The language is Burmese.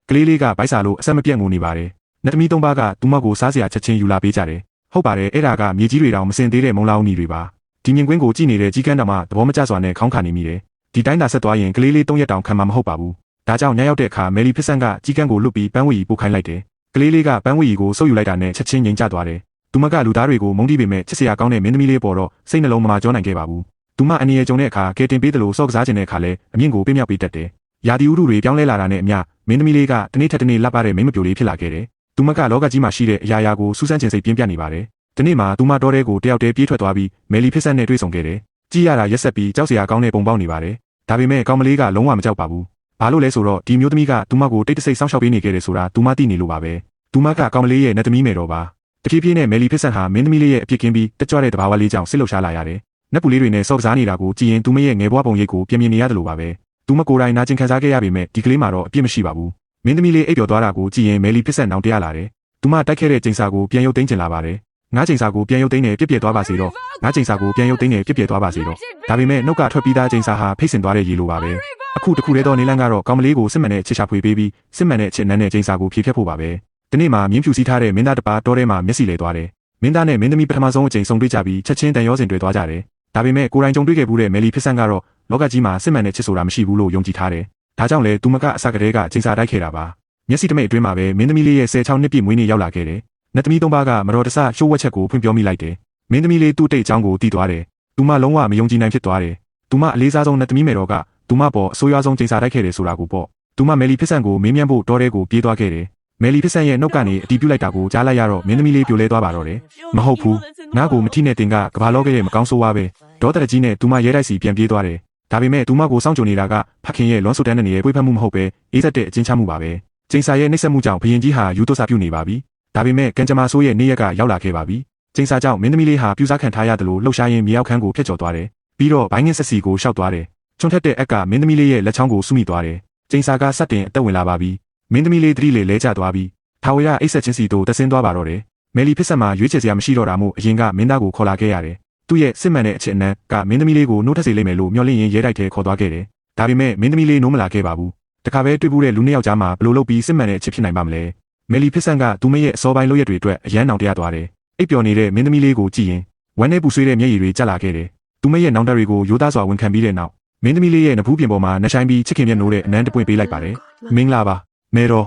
ကလေးလေးကဗိုက်စာလို့အဆက်မပြတ်ငိုနေပါတယ်။နှစ်သမီးသုံးပါးကသူမကိုစားစရာချက်ချင်းယူလာပေးကြတယ်။ဟုတ်ပါတယ်အဲ့ဒါကမြေကြီးတွေတောင်မစင်သေးတဲ့မုံလာဦးညီတွေပါ။ဒီမြင်ကွင်းကိုကြည့်နေတဲ့ကြီးကန်းတော်မှသဘောမကျစွာနဲ့ခေါင်းခါနေမိတယ်။ဒီတိုင်းသာဆက်သွားရင်ကလေးလေး၃ရက်တောင်ခံမှာမဟုတ်ပါဘူး။ဒါကြောင့်ညရောက်တဲ့အခါမယ်လီဖစ်ဆန်ကကြီးကန်းကိုလွတ်ပြီးပန်းဝီပို့ခိုင်းလိုက်တယ်။ကလေးလေးကပန်းဝီကိုဆုပ်ယူလိုက်တာနဲ့ချက်ချင်းငြိမ်ကျသွားတယ်။သူမကလူသားတွေကိုမုန်းတီးပေမဲ့ချစ်စရာကောင်းတဲ့မင်းသမီးလေးပေါ်တော့စိတ်နှလုံးမမာကြောနိုင်ခဲ့ပါဘူး။သူမအနေနဲ့ကြုံတဲ့အခါကဲတင်ပေးတယ်လို့စော့ကစားခြင်းတဲ့အခါလဲအမြင့်ကိုပြမြောက်ပေးတတ်တယ်။ရာသီဥတုတွေပြောင်းလဲလာတာနဲ့အမျှမင်းသမီးလေးကတနေ့ထက်တနေ့လှပတဲ့မိန်းမပြိုလေးဖြစ်လာခဲ့တယ်။သူမကလောကကြီးမှာရှိတဲ့အရာရာကိုစူးစမ်းခြင်းစိတ်ပြင်းပြနေပါတယ်။ဒီနေ့မှာသူမတော်တဲ့ကိုတယောက်တည်းပြေးထွက်သွားပြီးမယ်လီဖစ်ဆန်နဲ့တွေ့ဆုံခဲ့တယ်။ကြည့်ရတာရက်ဆက်ပြီးကြောက်စရာကောင်းတဲ့ပုံပေါက်နေပါတယ်။ဒါပေမဲ့ကောင်မလေးကလုံးဝမကြောက်ပါဘူး။ဘာလို့လဲဆိုတော့ဒီမျိုးသမီးကသူမကိုတိတ်တဆိတ်စောင့်ရှောက်ပေးနေခဲ့တယ်ဆိုတာသူမသိနေလို့ပါပဲ။သူမကကောင်မလေးရဲ့နတ်သမီးမယ်တော်ပါ။တဖြည်းဖြည်းနဲ့မယ်လီဖစ်ဆန်ဟာမင်းသမီးလေးရဲ့အပြစ်ကင်းပြီးတက်ကြွတဲ့တဘာဝလေးကြောင့်ဆစ်လှုပ်ရှားလာရတယ်။နတ်ပူလေးတွေနဲ့စော့ကစားနေတာကိုကြည့်ရင်သူမရဲ့ငယ်ဘွားပုံရိပ်ကိုပြင်မြင်နေရတယ်လို့ပါပဲ။သူမကိုယ်တိုင်နာကျင်ခံစားခဲ့ရပေမဲ့ဒီကလေးမှာတော့အပြစ်မရှိပါဘူး။မင်းသမီးလေးအိပ်ပျော်သွားတာကိုကြည့်ရင်မယ်လီဖစ်ဆန်နောင်တရလာတယ်။သူမတိုက်ခဲ့တဲ့ကျိန်စာကိုပြန်ရုပ်သိမ်းချင်လာပါတယ်။ငါးကျိန်စာကိုပြန်ရုပ်သိမ်းနေပြည့်ပြည့်သွားပါစေတော့။ငါးကျိန်စာကိုပြန်ရုပ်သိမ်းနေပြည့်ပြည့်သွားပါစေတော့။ဒါပေမဲ့နှုတ်ကထွက်ပြီးသားကျိန်စာဟာဖိတ်ဆင်သွားတဲ့ရေလိုပါပဲ။အခုတခုတည်းသောနေလန်းကတော့ကောင်မလေးကိုစစ်မှန်တဲ့ချစ်ချဖွေပေးပြီးစစ်မှန်တဲ့ချစ်နန်းတဲ့ကျိန်စာကိုဖြေဖြတ်ဖို့ပါပဲ။ဒီနေ့မှာမြင်းဖြူစီးထားတဲ့မင်းသားတစ်ပါးတောထဲမှာမျက်စိလဲသွားတယ်။မင်းသားနဲ့မင်းသမီးပထမဆုံးအကြိမ်ဆုံတွေ့ကြပြီးချက်ချင်းတန်ရောစင်တွေ့သွားကြတယ်။ဒါပေမဲ့ကိုယ်တိုင်ကြုံတွေ့ခဲ့ဘူးတဲ့မယ်လီဖစ်ဆန်ကတော့လောကကြီးမှာစစ်မှန်တဲ့ချစ်ဆိုတာမရှိဘူးလို့ယုံကြည်ထားတယ်။ဒါကြောင့်လေသူမကအစကတည်းကကျိန်စာတိုက်ခဲ့တာပါ။မျက်စိတမိတ်အတွင်းမှာပဲမင်းသမီးလေးရဲ့16နှစ်ပြည့်မွေးနေ့ရောက်လာခဲ့တယ်။နှစ်သမီးသုံးပါးကမတော်တဆရှိုးဝက်ချက်ကိုဖွင့်ပြောမိလိုက်တယ်။မင်းသမီးလေးသူ့တိတ်အကြောင်းကိုသိသွားတယ်။သူမလုံးဝမယုံကြည်နိုင်ဖြစ်သွားတယ်။သူမအလေးစားဆုံးနှစ်သမီးမယ်တော်ကသူမပေါ်အဆိုးရွားဆုံးကျိန်စာတိုက်ခဲ့တယ်ဆိုတာကိုပေါ့။သူမမယ်လီဖစ်ဆန်ကိုမေးမြန်းဖို့တောထဲကိုပြေးသွားခဲ့တယ်။မယ်လီဖစ်ဆန်ရဲ့နှုတ်ကနေအတီးပြုတ်လိုက်တာကိုကြားလိုက်ရတော့မင်းသမီးလေးပြိုလဲသွားပါတော့တယ်။မဟုတ်ဘူး။ငါ့ကိုမထိနဲ့တင်ကကဘာလောကရဲ့မကောင်းဆိုးဝါးပဲ။ဒေါသတကြီးနဲ့သူမရဲတိုက်စီပြန်ပြေးသွားတယ်။ဒါပေမဲ့သူမကိုစောင့်ကြိုနေတာကဖခင်ရဲ့လွန်ဆူတန်းတဲ့ပွေးဖက်မှုမဟုတ်ပဲအေးသက်တဲ့အချင်းချမှုပါပဲ။ကျိန်စာရဲ့နှိပ်စက်မှုကြောင့်ဘရင်ကြီးဟာယူတိုစာပြုတ်နေပါပြီ။ဒါပေမဲ့ကံကြမ္မာဆိုးရဲ့နေ့ရက်ကရောက်လာခဲ့ပါပြီ။ကျိန်စာကြောင့်မင်းသမီးလေးဟာပြူစားခံထားရတယ်လို့လှုပ်ရှားရင်းမြေအောက်ခန်းကိုဖျက်ကျော်သွားတယ်။ပြီးတော့ဘိုင်းငင်းဆက်စီကိုရှောက်သွားတယ်။ချွန်ထက်တဲ့အက်ကမင်းသမီးလေးရဲ့လက်ချောင်းကိုစုမိသွားတယ်။ကျိန်စာကစတင်အသက်ဝင်လာပါပြီ။မင်းသမီးလေးသတိလေးလဲကျသွားပြီ။ထာဝရအိတ်ဆက်ချင်းစီတို့တက်ဆင်းသွားပါတော့တယ်။မယ်လီဖစ်ဆန်မှာရွေးချယ်စရာမရှိတော့တာမို့အရင်ကမင်းသားကိုခေါ်လာခဲ့ရတယ်။သူ့ရဲ့စစ်မှန်တဲ့အချစ်အနံကမင်းသမီးလေးကိုနှုတ်ထက်စေလိမ့်မယ်လို့မျှော်လင့်ရင်ရဲတိုက်ထဲခေါ်သွားခဲ့တယ်။ဒါပေမဲ့မင်းသမီးလေးနိုးမလာခဲ့ပါဘူး။တခါပဲတွေ့ဘူးတဲ့လူနှစ်ယောက်ကြားမှာဘလို့လုပ်ပြီးစစ်မှန်တဲ့အချစ်ဖြစ်နိုင်ပါမလဲ။မယ်လီဖစ်ဆန်ကသူမရဲ့အစောပိုင်းလုပ်ရက်တွေအတွက်အယမ်းနောင်တရသွားတယ်။အိပ်ပျော်နေတဲ့မင်းသမီးလေးကိုကြည့်ရင်ဝမ်းနဲ့ပူဆွေးတဲ့မျက်ရည်တွေကျလာခဲ့တယ်။သူမရဲ့နောင်တတွေကိုရိုးသားစွာဝန်ခံပြီးတဲ့နောက်မင်းသမီးလေးရဲ့နဖူးပြင်ပေါ်မှာနှဆိုင်ပြီးချစ်ခင်မြတ်နိုးတဲ့အနံတပွင့်ပေးလိုက်ပါတယ်။မင်္ဂလာပါမဲတော်